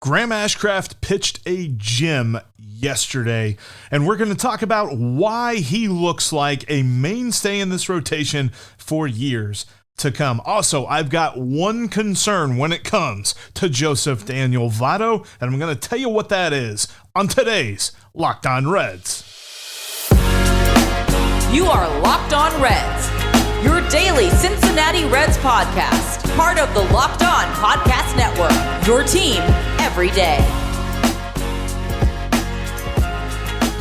Graham Ashcraft pitched a gem yesterday, and we're going to talk about why he looks like a mainstay in this rotation for years to come. Also, I've got one concern when it comes to Joseph Daniel Votto, and I'm going to tell you what that is on today's Locked On Reds. You are Locked On Reds, your daily Cincinnati Reds podcast, part of the Locked On Podcast Network, your team every day.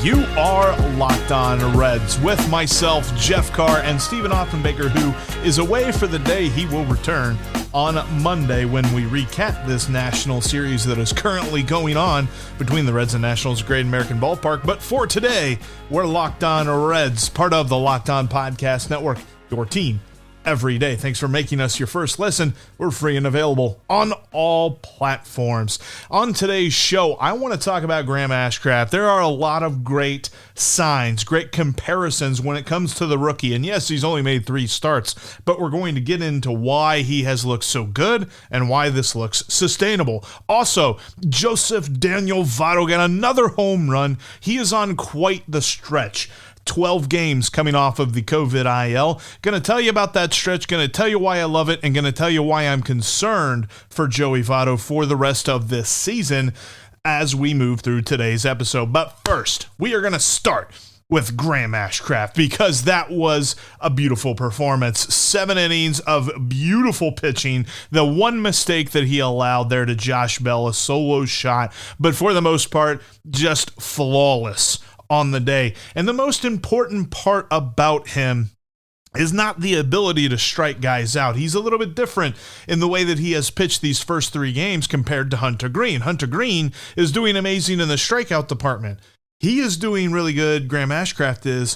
You are Locked On Reds with myself, Jeff Carr, and Stephen Offenbaker, who is away for the day. He will return on Monday when we recap this national series that is currently going on between the Reds and Nationals at Great American Ballpark. But for today, we're Locked On Reds, part of the Locked On Podcast Network, your team every day. Thanks for making us your first listen. We're free and available on all platforms. On today's show, I want to talk about Graham Ashcraft. There are a lot of great signs, great comparisons when it comes to the rookie. And yes, he's only made 3 starts, but we're going to get into why he has looked so good and why this looks sustainable. Also, Joseph Daniel Vado got another home run. He is on quite the stretch. 12 games coming off of the COVID IL. Going to tell you about that stretch, going to tell you why I love it, and going to tell you why I'm concerned for Joey Votto for the rest of this season as we move through today's episode. But first, we are going to start with Graham Ashcraft because that was a beautiful performance. 7 innings of beautiful pitching. The one mistake that he allowed there to Josh Bell, a solo shot, but for the most part, just flawless on the day. And the most important part about him is not the ability to strike guys out. He's a little bit different in the way that he has pitched these first 3 games compared to Hunter Greene. Hunter Greene is doing amazing in the strikeout department. He is doing really good. Graham Ashcraft is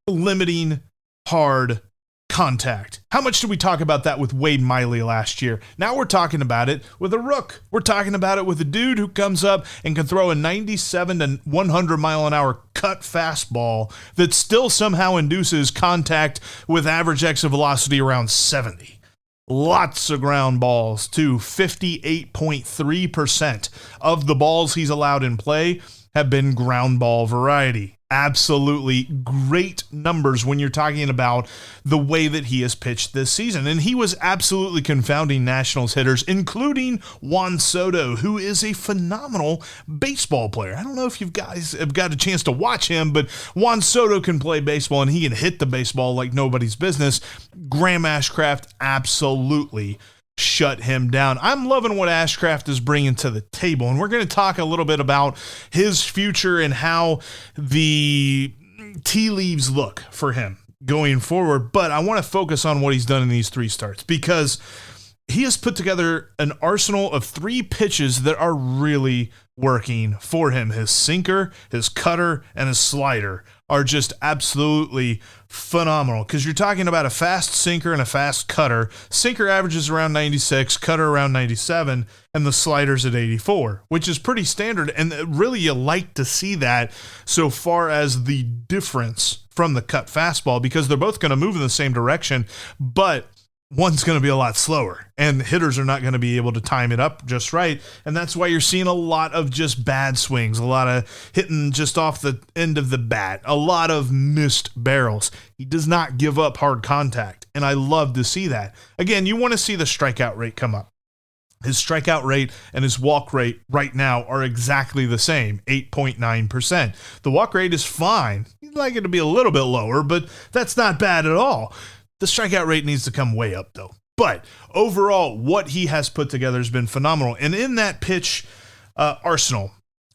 limiting hard contact. How much did we talk about that with Wade Miley last year? Now we're talking about it with a rook. We're talking about it with a dude who comes up and can throw a 97 to 100 mile an hour cut fastball that still somehow induces contact with average exit velocity around 70. Lots of ground balls too. 58.3% of the balls he's allowed in play have been ground ball variety. Absolutely great numbers when you're talking about the way that he has pitched this season. And he was absolutely confounding Nationals hitters, including Juan Soto, who is a phenomenal baseball player. I don't know if you guys have got a chance to watch him, but Juan Soto can play baseball and he can hit the baseball like nobody's business. Graham Ashcraft absolutely shut him down. I'm loving what Ashcraft is bringing to the table, and we're going to talk a little bit about his future and how the tea leaves look for him going forward. But I want to focus on what he's done in these 3 starts because he has put together an arsenal of 3 pitches that are really working for him. His sinker, his cutter, and his slider are just absolutely phenomenal because you're talking about a fast sinker and a fast cutter. Sinker averages around 96, cutter around 97, and the slider's at 84, which is pretty standard. And really, you like to see that so far as the difference from the cut fastball because they're both going to move in the same direction, but one's going to be a lot slower, and hitters are not going to be able to time it up just right, and that's why you're seeing a lot of just bad swings, a lot of hitting just off the end of the bat, a lot of missed barrels. He does not give up hard contact, and I love to see that. Again, you want to see the strikeout rate come up. His strikeout rate and his walk rate right now are exactly the same, 8.9%. The walk rate is fine. You'd like it to be a little bit lower, but that's not bad at all. The strikeout rate needs to come way up, though. But overall, what he has put together has been phenomenal. And in that pitch arsenal,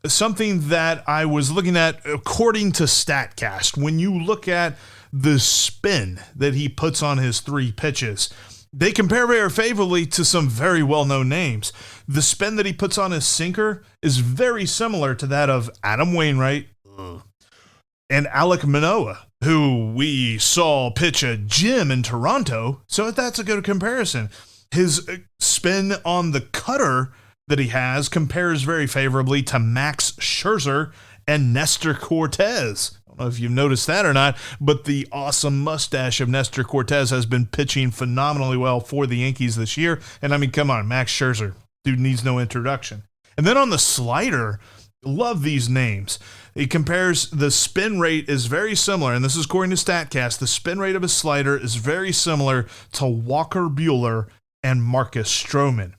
something that I was looking at according to StatCast, when you look at the spin that he puts on his 3 pitches, they compare very favorably to some very well-known names. The spin that he puts on his sinker is very similar to that of Adam Wainwright and Alek Manoah, who we saw pitch a gem in Toronto, so that's a good comparison. His spin on the cutter that he has compares very favorably to Max Scherzer and Nestor Cortez. I don't know if you've noticed that or not, but the awesome mustache of Nestor Cortez has been pitching phenomenally well for the Yankees this year. And I mean, come on, Max Scherzer, dude needs no introduction. And then on the slider, love these names. It compares the spin rate is very similar, and this is according to StatCast. The spin rate of a slider is very similar to Walker Buehler and Marcus Stroman.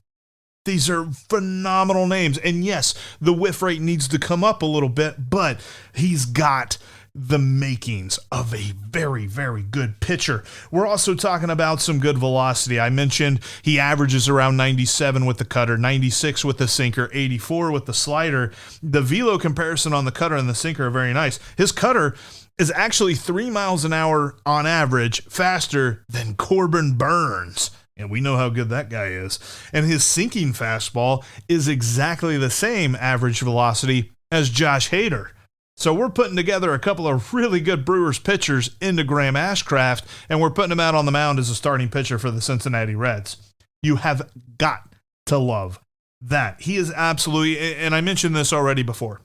These are phenomenal names. And yes, the whiff rate needs to come up a little bit, but he's got the makings of a very, very good pitcher. We're also talking about some good velocity. I mentioned he averages around 97 with the cutter, 96 with the sinker, 84 with the slider. The velo comparison on the cutter and the sinker are very nice. His cutter is actually 3 miles an hour on average faster than Corbin Burns. And we know how good that guy is. And his sinking fastball is exactly the same average velocity as Josh Hader. So we're putting together a couple of really good Brewers pitchers into Graham Ashcraft, and we're putting him out on the mound as a starting pitcher for the Cincinnati Reds. You have got to love that. He is absolutely, and I mentioned this already before,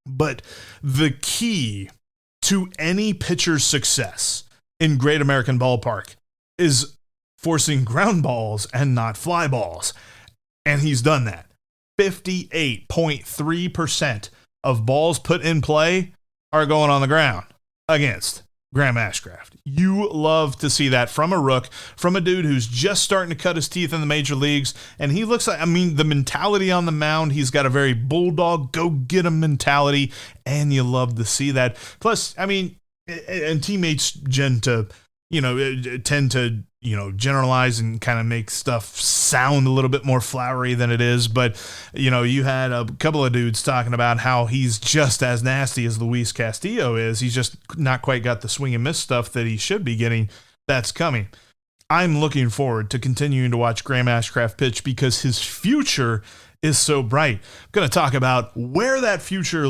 but the key to any pitcher's success in Great American Ballpark is forcing ground balls and not fly balls. And he's done that. 58.3% of balls put in play are going on the ground against Graham Ashcraft. You love to see that from a rook, from a dude who's just starting to cut his teeth in the major leagues. And he looks like, the mentality on the mound, he's got a very bulldog, go get him mentality. And you love to see that. Plus, and teammates tend to, generalize and kind of make stuff sound a little bit more flowery than it is. But, you had a couple of dudes talking about how he's just as nasty as Luis Castillo is. He's just not quite got the swing and miss stuff that he should be getting. That's coming. I'm looking forward to continuing to watch Graham Ashcraft pitch because his future is so bright. I'm going to talk about what that future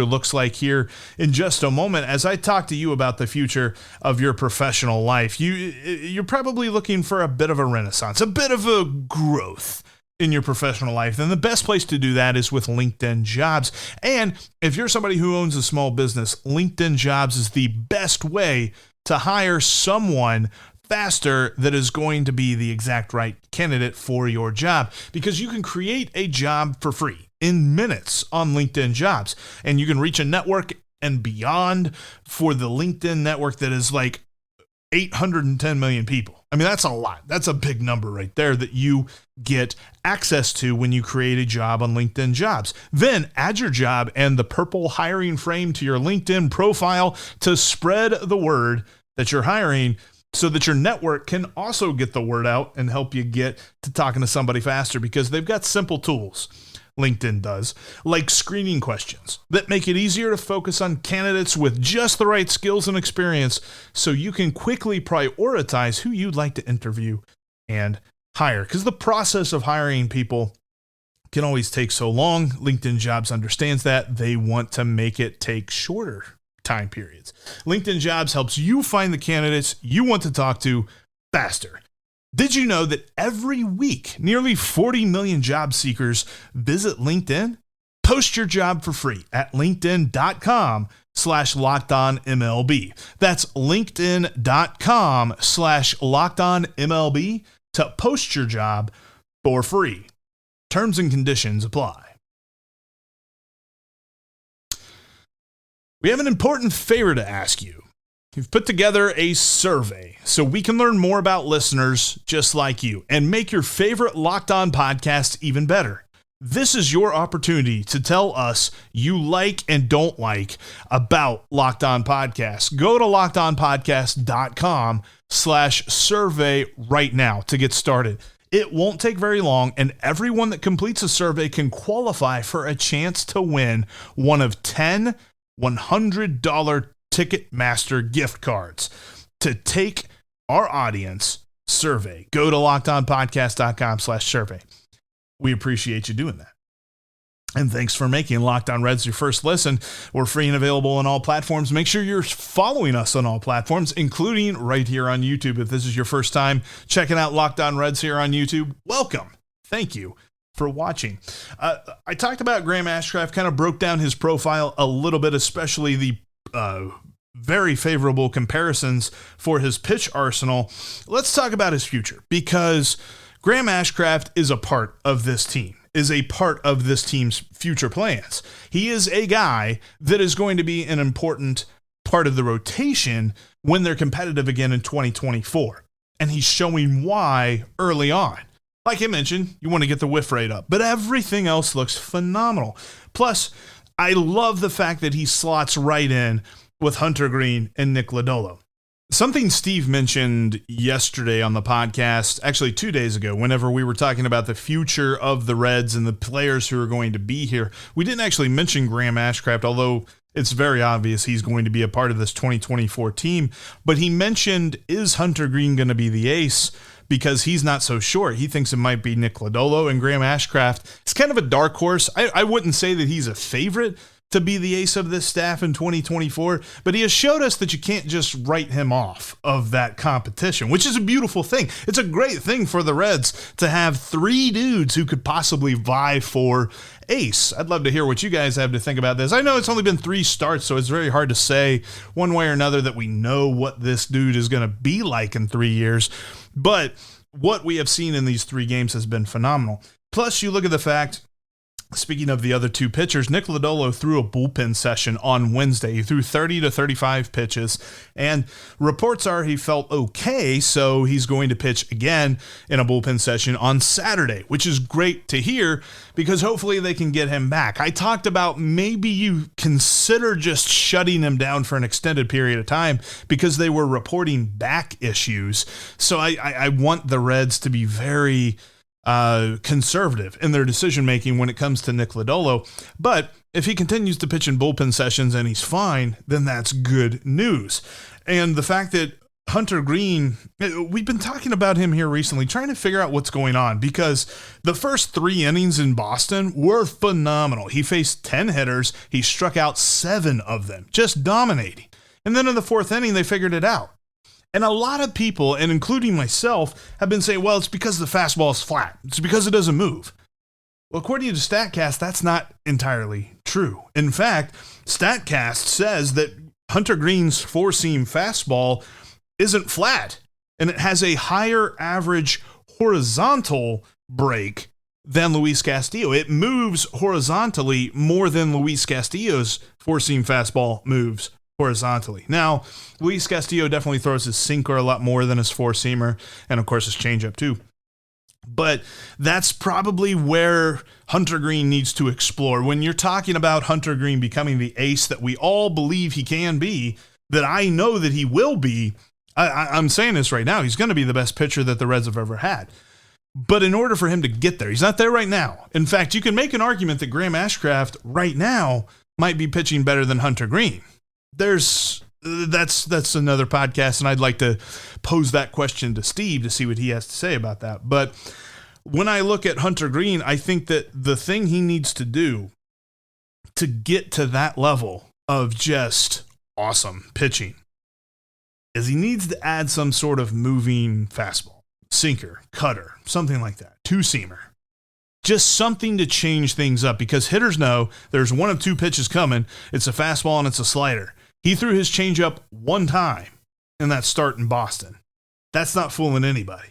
looks like here in just a moment as I talk to you about the future of your professional life. You're probably looking for a bit of a renaissance, a bit of a growth in your professional life. And the best place to do that is with LinkedIn Jobs. And if you're somebody who owns a small business, LinkedIn Jobs is the best way to hire someone faster that is going to be the exact right candidate for your job, because you can create a job for free in minutes on LinkedIn Jobs, and you can reach a network and beyond for the LinkedIn network that is like 810 million people. That's a lot. That's a big number right there that you get access to when you create a job on LinkedIn Jobs. Then add your job and the purple hiring frame to your LinkedIn profile to spread the word that you're hiring, so that your network can also get the word out and help you get to talking to somebody faster, because they've got simple tools, LinkedIn does, like screening questions that make it easier to focus on candidates with just the right skills and experience, so you can quickly prioritize who you'd like to interview and hire. Because the process of hiring people can always take so long. LinkedIn Jobs understands that. They want to make it take shorter time periods. LinkedIn Jobs helps you find the candidates you want to talk to faster. Did you know that every week, nearly 40 million job seekers visit LinkedIn? Post your job for free at linkedin.com/LockedOnMLB. That's linkedin.com/LockedOnMLB to post your job for free. Terms and conditions apply. We have an important favor to ask you. We've put together a survey so we can learn more about listeners just like you and make your favorite Locked On podcast even better. This is your opportunity to tell us you like and don't like about Locked On Podcasts. Go to lockedonpodcast.com/survey right now to get started. It won't take very long, and everyone that completes a survey can qualify for a chance to win one of 10 $100 Ticketmaster gift cards to take our audience survey. Go to lockedonpodcast.com/survey. We appreciate you doing that. And thanks for making Locked On Reds your first listen. We're free and available on all platforms. Make sure you're following us on all platforms, including right here on YouTube. If this is your first time checking out Locked On Reds here on YouTube, welcome. Thank you for watching. I talked about Graham Ashcraft, kind of broke down his profile a little bit, especially the very favorable comparisons for his pitch arsenal. Let's talk about his future, because Graham Ashcraft is a part of this team. is a part of this team's future plans. He is a guy that is going to be an important part of the rotation when they're competitive again in 2024. And he's showing why early on. Like I mentioned, you want to get the whiff rate up, but everything else looks phenomenal. Plus, I love the fact that he slots right in with Hunter Greene and Nick Lodolo. Something Steve mentioned yesterday on the podcast, actually 2 days ago, whenever we were talking about the future of the Reds and the players who are going to be here. We didn't actually mention Graham Ashcraft, although it's very obvious he's going to be a part of this 2024 team. But he mentioned, is Hunter Greene going to be the ace? Because he's not so sure. He thinks it might be Nick Lodolo, and Graham Ashcraft is kind of a dark horse. I wouldn't say that he's a favorite to be the ace of this staff in 2024, but he has showed us that you can't just write him off of that competition, which is a beautiful thing. It's a great thing for the Reds to have three dudes who could possibly vie for ace. I'd love to hear what you guys have to think about this. I know it's only been 3 starts, so it's very hard to say one way or another that we know what this dude is going to be like in 3 years, but what we have seen in these 3 games has been phenomenal. Plus, you look at the fact, speaking of the other 2 pitchers, Nick Lodolo threw a bullpen session on Wednesday. He threw 30 to 35 pitches, and reports are he felt okay, so he's going to pitch again in a bullpen session on Saturday, which is great to hear because hopefully they can get him back. I talked about maybe you consider just shutting him down for an extended period of time because they were reporting back issues. So I want the Reds to be very conservative in their decision making when it comes to Nick Lodolo. But if he continues to pitch in bullpen sessions and he's fine, then that's good news. And the fact that Hunter Greene, we've been talking about him here recently, trying to figure out what's going on because the first 3 innings in Boston were phenomenal. He faced 10 hitters. He struck out 7 of them, just dominating. And then in the 4th inning, they figured it out. And a lot of people, and including myself, have been saying, well, it's because the fastball is flat. It's because it doesn't move. Well, according to StatCast, that's not entirely true. In fact, StatCast says that Hunter Greene's 4-seam fastball isn't flat, and it has a higher average horizontal break than Luis Castillo. It moves horizontally more than Luis Castillo's 4-seam fastball moves horizontally. Now, Luis Castillo definitely throws his sinker a lot more than his 4-seamer, and of course his changeup too. But that's probably where Hunter Greene needs to explore. When you're talking about Hunter Greene becoming the ace that we all believe he can be, that I know that he will be, I'm saying this right now, he's going to be the best pitcher that the Reds have ever had. But in order for him to get there, he's not there right now. In fact, you can make an argument that Graham Ashcraft right now might be pitching better than Hunter Greene. That's another podcast, and I'd like to pose that question to Steve to see what he has to say about that. But when I look at Hunter Greene, I think that the thing he needs to do to get to that level of just awesome pitching is he needs to add some sort of moving fastball, sinker, cutter, something like that, 2-seamer. Just something to change things up because hitters know there's one of 2 pitches coming. It's a fastball and it's a slider. He threw his changeup 1 time in that start in Boston. That's not fooling anybody.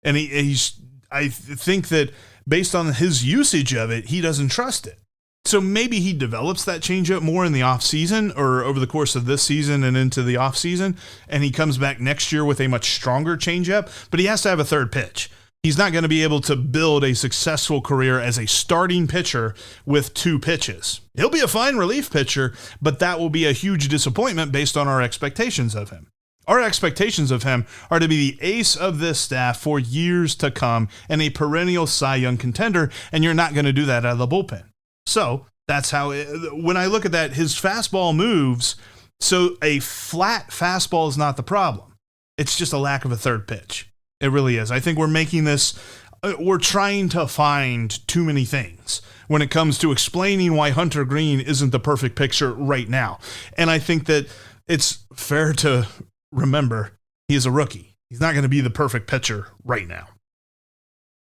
And I think that based on his usage of it, he doesn't trust it. So maybe he develops that changeup more in the offseason or over the course of this season and into the offseason, and he comes back next year with a much stronger changeup, but he has to have a 3rd pitch. He's not going to be able to build a successful career as a starting pitcher with 2 pitches. He'll be a fine relief pitcher, but that will be a huge disappointment based on our expectations of him. Our expectations of him are to be the ace of this staff for years to come and a perennial Cy Young contender, and you're not going to do that out of the bullpen. So that's how, when I look at that, his fastball moves, so a flat fastball is not the problem. It's just a lack of a 3rd pitch. It really is. I think we're trying to find too many things when it comes to explaining why Hunter Greene isn't the perfect pitcher right now. And I think that it's fair to remember he is a rookie. He's not going to be the perfect pitcher right now.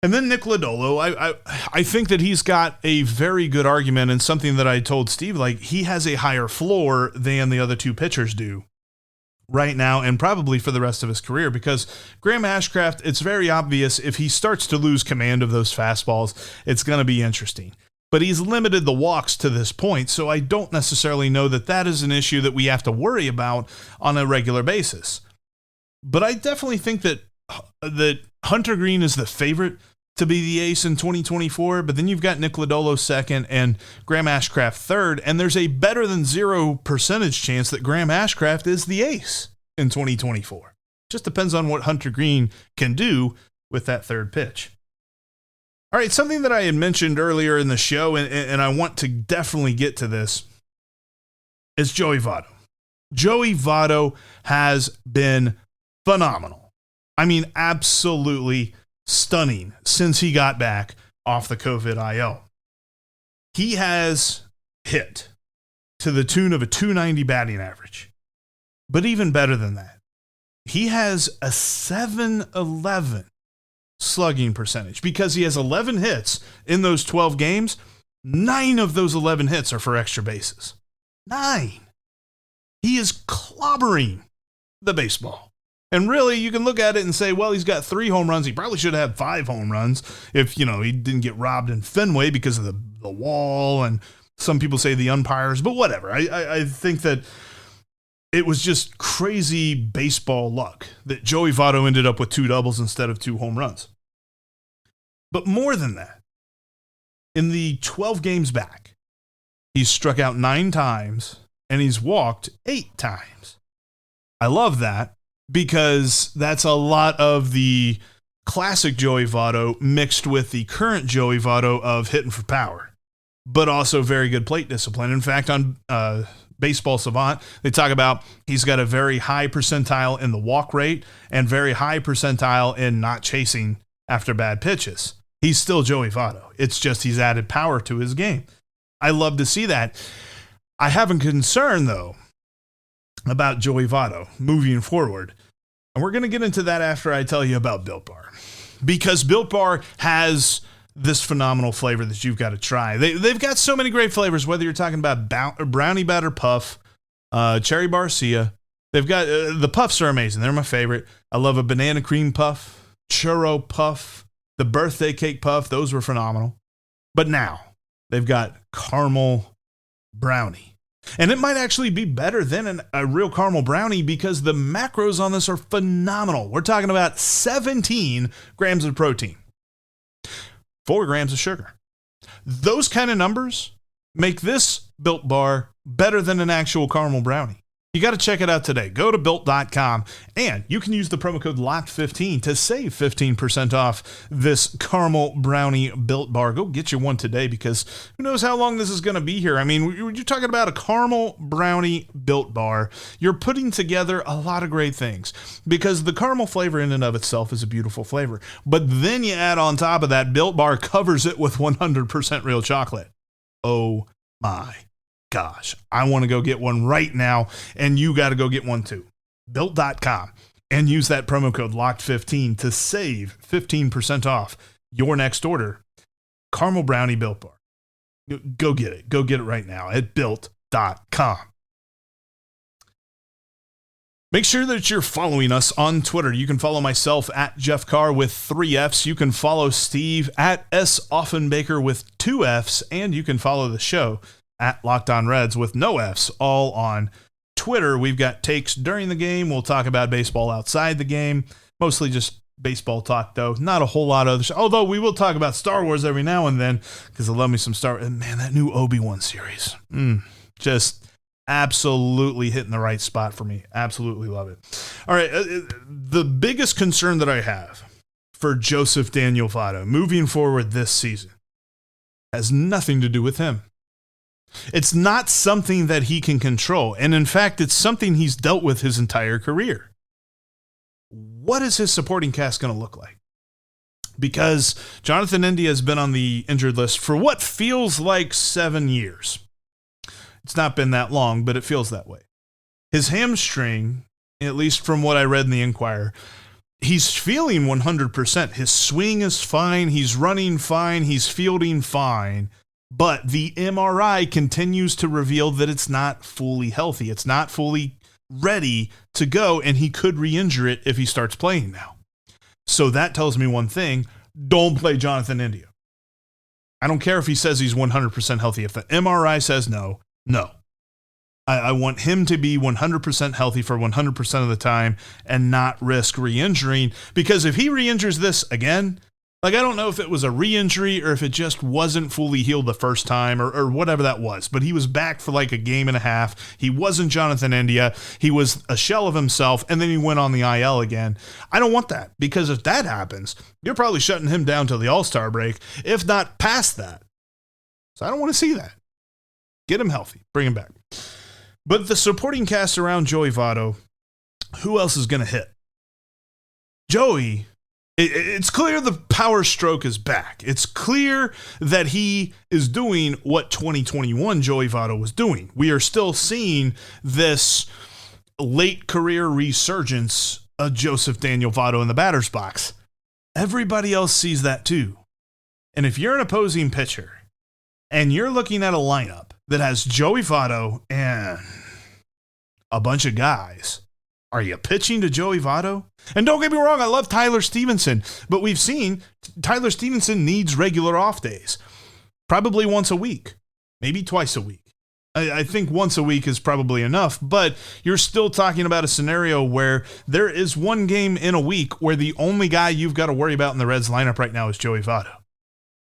And then Nick Lodolo, I think that he's got a very good argument and something that I told Steve, like he has a higher floor than the other 2 pitchers do. right now and probably for the rest of his career, because Graham Ashcraft, it's very obvious if he starts to lose command of those fastballs, it's going to be interesting. But he's limited the walks to this point, so I don't necessarily know that that is an issue that we have to worry about on a regular basis. But I definitely think that Hunter Greene is the favorite to be the ace in 2024, but then you've got Nick Lodolo second and Graham Ashcraft third, and there's a better than 0% chance that Graham Ashcraft is the ace in 2024. Just depends on what Hunter Greene can do with that third pitch. All right, something that I had mentioned earlier in the show, and I want to definitely get to this, is Joey Votto. Joey Votto has been phenomenal. I mean, absolutely stunning since he got back off the COVID IL. He has hit to the tune of a .290 batting average. But even better than that, he has a .711 slugging percentage because he has 11 hits in those 12 games. 9 of those 11 hits are for extra bases. 9. He is clobbering the baseball. And really, you can look at it and say, well, he's got 3 home runs. He probably should have 5 home runs if, he didn't get robbed in Fenway because of the wall. And some people say the umpires, but whatever. I think that it was just crazy baseball luck that Joey Votto ended up with 2 doubles instead of 2 home runs. But more than that, in the 12 games back, he's struck out 9 times and he's walked 8 times. I love that because that's a lot of the classic Joey Votto mixed with the current Joey Votto of hitting for power, but also very good plate discipline. In fact, on Baseball Savant, they talk about he's got a very high percentile in the walk rate and very high percentile in not chasing after bad pitches. He's still Joey Votto. It's just he's added power to his game. I love to see that. I have a concern, though, about Joey Votto moving forward. And we're going to get into that after I tell you about Built Bar. Because Built Bar has this phenomenal flavor that you've got to try. They've got so many great flavors, whether you're talking about brownie batter puff, cherry barcia. They've got the puffs are amazing. They're my favorite. I love a banana cream puff, churro puff, the birthday cake puff. Those were phenomenal. But now they've got caramel brownie. And it might actually be better than a real caramel brownie because the macros on this are phenomenal. We're talking about 17 grams of protein, 4 grams of sugar. Those kind of numbers make this Built Bar better than an actual caramel brownie. You got to check it out today. Go to Built.com and you can use the promo code LOCKED15 to save 15% off this caramel brownie Built Bar. Go get you one today because who knows how long this is going to be here. I mean, you're talking about a caramel brownie Built Bar. You're putting together a lot of great things because the caramel flavor in and of itself is a beautiful flavor. But then you add on top of that, Built Bar covers it with 100% real chocolate. Oh my gosh, I want to go get one right now, and you got to go get one too. Built.com and use that promo code LOCKED15 to save 15% off your next order. Caramel Brownie Built Bar. Go get it. Go get it right now at Built.com. Make sure that you're following us on Twitter. You can follow myself at Jeff Carr with 3 Fs. You can follow Steve at S. Offenbaker with 2 Fs, and you can follow the show at Locked On Reds with no Fs, all on Twitter. We've got takes during the game. We'll talk about baseball outside the game. Mostly just baseball talk, though. Not a whole lot of other stuff. Although we will talk about Star Wars every now and then because I love me some Star Wars. Man, that new Obi-Wan series. Just absolutely hitting the right spot for me. Absolutely love it. All right. The biggest concern that I have for Joseph Daniel Votto moving forward this season has nothing to do with him. It's not something that he can control. And in fact, it's something he's dealt with his entire career. What is his supporting cast going to look like? Because Jonathan India has been on the injured list for what feels like 7 years. It's not been that long, but it feels that way. His hamstring, at least from what I read in the Inquirer, he's feeling 100%. His swing is fine. He's running fine. He's fielding fine. But the MRI continues to reveal that it's not fully healthy. It's not fully ready to go, and he could re-injure it if he starts playing now. So that tells me one thing: don't play Jonathan India. I don't care if he says he's 100% healthy. If the MRI says no. I want him to be 100% healthy for 100% of the time and not risk re-injuring, because if he re-injures this again, like, I don't know if it was a re-injury or if it just wasn't fully healed the first time or whatever that was, but he was back for like a game and a half. He wasn't Jonathan India. He was a shell of himself, and then he went on the IL again. I don't want that, because if that happens, you're probably shutting him down till the All-Star break, if not past that. So I don't want to see that. Get him healthy. Bring him back. But the supporting cast around Joey Votto, who else is going to hit? Joey, it's clear the power stroke is back. It's clear that he is doing what 2021 Joey Votto was doing. We are still seeing this late career resurgence of Joseph Daniel Votto in the batter's box. Everybody else sees that too. And if you're an opposing pitcher and you're looking at a lineup that has Joey Votto and a bunch of guys, are you pitching to Joey Votto? And don't get me wrong, I love Tyler Stevenson, but we've seen Tyler Stevenson needs regular off days. Probably once a week, maybe twice a week. I think once a week is probably enough, but you're still talking about a scenario where there is one game in a week where the only guy you've got to worry about in the Reds lineup right now is Joey Votto.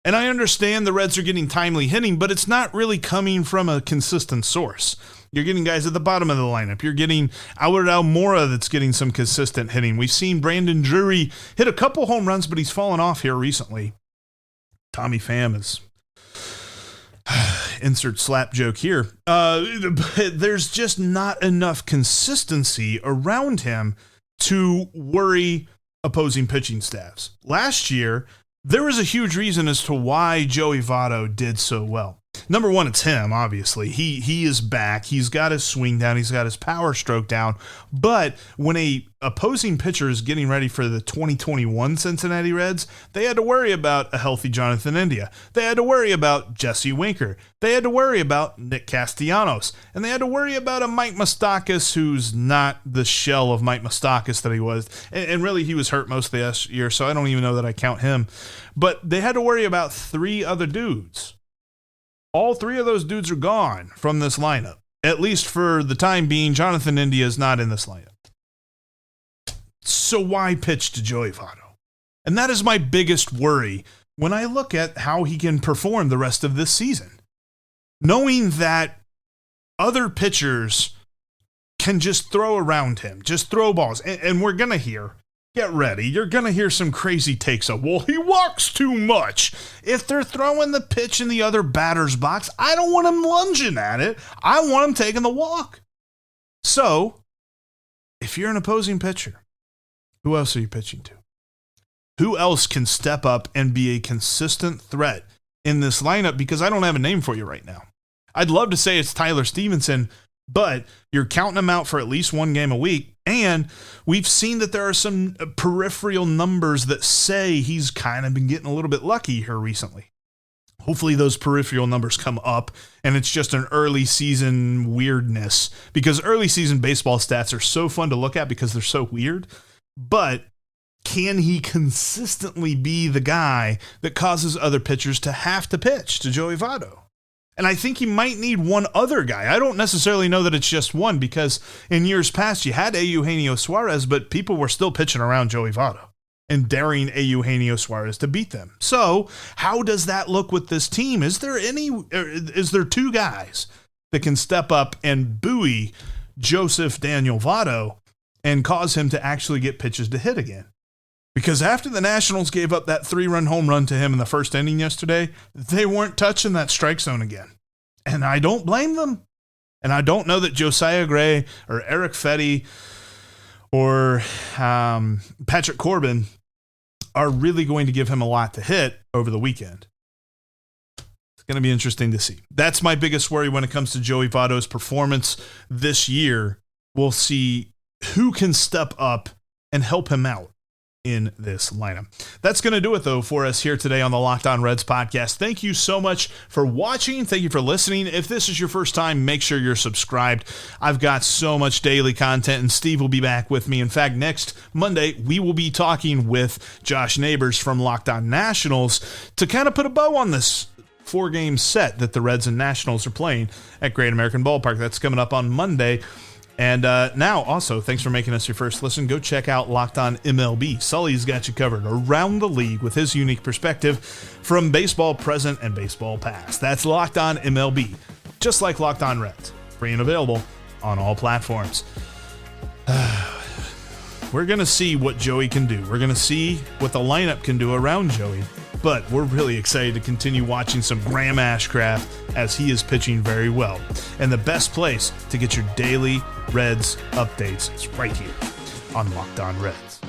And I understand the Reds are getting timely hitting, but it's not really coming from a consistent source. You're getting guys at the bottom of the lineup. You're getting Albert Almora that's getting some consistent hitting. We've seen Brandon Drury hit a couple home runs, but he's fallen off here recently. Tommy Pham is insert slap joke here. There's just not enough consistency around him to worry opposing pitching staffs. Last year, there was a huge reason as to why Joey Votto did so well. Number one, it's him, obviously. He is back. He's got his swing down. He's got his power stroke down. But when a opposing pitcher is getting ready for the 2021 Cincinnati Reds, they had to worry about a healthy Jonathan India. They had to worry about Jesse Winker. They had to worry about Nick Castellanos. And they had to worry about a Mike Moustakas who's not the shell of Mike Moustakas that he was. And really, he was hurt most of the year, so I don't even know that I count him. But they had to worry about three other dudes. All three of those dudes are gone from this lineup. At least for the time being, Jonathan India is not in this lineup. So why pitch to Joey Votto? And that is my biggest worry when I look at how he can perform the rest of this season. Knowing that other pitchers can just throw around him, just throw balls. And we're going to hear, get ready, you're going to hear some crazy takes of, well, he walks too much. If they're throwing the pitch in the other batter's box, I don't want him lunging at it. I want him taking the walk. So, if you're an opposing pitcher, who else are you pitching to? Who else can step up and be a consistent threat in this lineup? Because I don't have a name for you right now. I'd love to say it's Tyler Stevenson, but you're counting him out for at least one game a week. And we've seen that there are some peripheral numbers that say he's kind of been getting a little bit lucky here recently. Hopefully those peripheral numbers come up and it's just an early season weirdness, because early season baseball stats are so fun to look at because they're so weird. But can he consistently be the guy that causes other pitchers to have to pitch to Joey Votto? And I think he might need one other guy. I don't necessarily know that it's just one, because in years past you had Eugenio Suarez, but people were still pitching around Joey Votto and daring Eugenio Suarez to beat them. So how does that look with this team? Is there two guys that can step up and buoy Joseph Daniel Votto and cause him to actually get pitches to hit again? Because after the Nationals gave up that 3-run home run to him in the first inning yesterday, they weren't touching that strike zone again. And I don't blame them. And I don't know that Josiah Gray or Eric Fetty or Patrick Corbin are really going to give him a lot to hit over the weekend. It's going to be interesting to see. That's my biggest worry when it comes to Joey Votto's performance this year. We'll see who can step up and help him out. in this lineup. That's going to do it, though, for us here today on the Locked On Reds podcast. Thank you so much for watching. Thank you for listening. If this is your first time, make sure you're subscribed. I've got so much daily content, and Steve will be back with me. In fact, next Monday, we will be talking with Josh Neighbors from Locked On Nationals to kind of put a bow on this 4-game set that the Reds and Nationals are playing at Great American Ballpark. That's coming up on Monday. And now, also, thanks for making us your first listen. Go check out Locked On MLB. Sully's got you covered around the league with his unique perspective from baseball present and baseball past. That's Locked On MLB, just like Locked On Reds. Free and available on all platforms. We're going to see what Joey can do. We're going to see what the lineup can do around Joey. But we're really excited to continue watching some Graham Ashcraft as he is pitching very well. And the best place to get your daily Reds updates is right here on Locked On Reds.